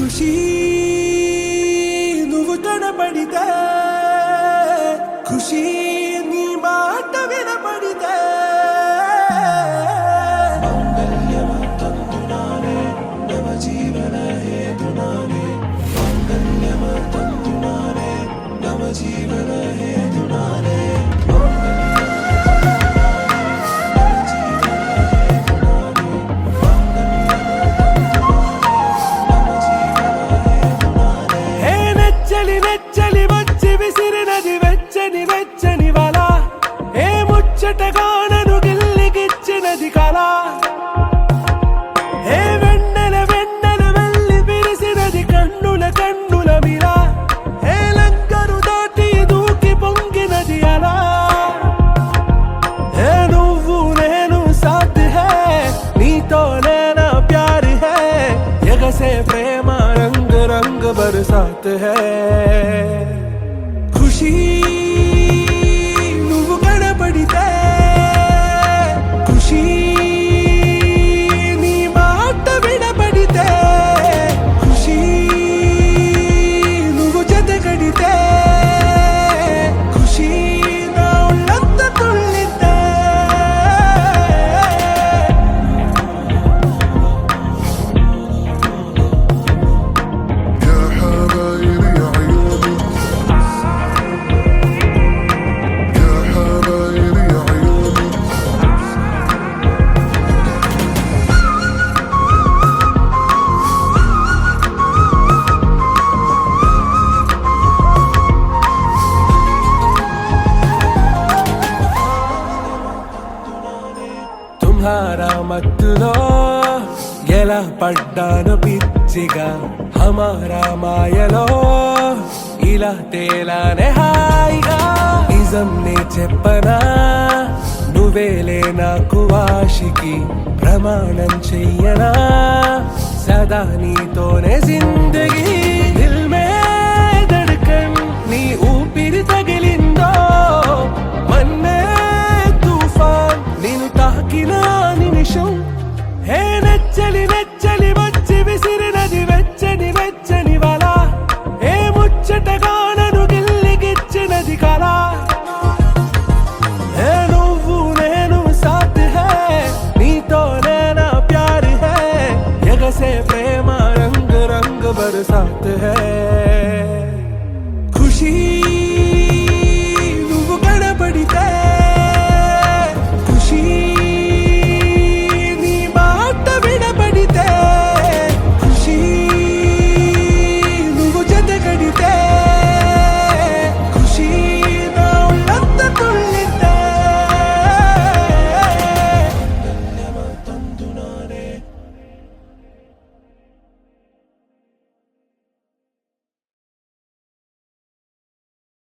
ఖుషీ నువ్వు కనపడితే ఖుషీ నీ మాట వినపడితే మంగళ్యమంతంతునానే నవ జీవన హేతునానే మంగళ్యమంతంతునానే నవ జీవన హేతునానే నెచ్చలి వచ్చి విసిరినది వెచ్చని వెచ్చని వల ఏ ముచ్చటగానను గిల్లిగిచ్చినది కళ ఏ వెన్నెల వెళ్ళి విరిసినది కన్నుల మిరా ఏ లంకరు దాటి దూకి పొంగినది అలా ఏ నువ్వు నేను సాథ్ హై నీతోనే నా ప్యార్ హై ఎగసే ప్రేమ రంగ్ రంగ్ బరసాత్ హై ఖుషీ నువ్వు కనపడితే ఖుషీ నీ మాట వినపడితే ఖుషీ నువ్వు జతగడితే ఖుషీ నా ఒళ్ళంత తుళ్ళితే తుమ్హారా మత్తులో ఎలా పడ్డాను పిచ్చిగా హమారా మాయలో ఇలా తేలానే హాయిగా నిజం నే చెప్పనా నువ్వేలే నాకు ఆశికి ప్రమాణం చెయ్యనా సదా నీతోనే జిందగీ దిల్ మే ధడ్కన్ నీ ఊపిరి తగే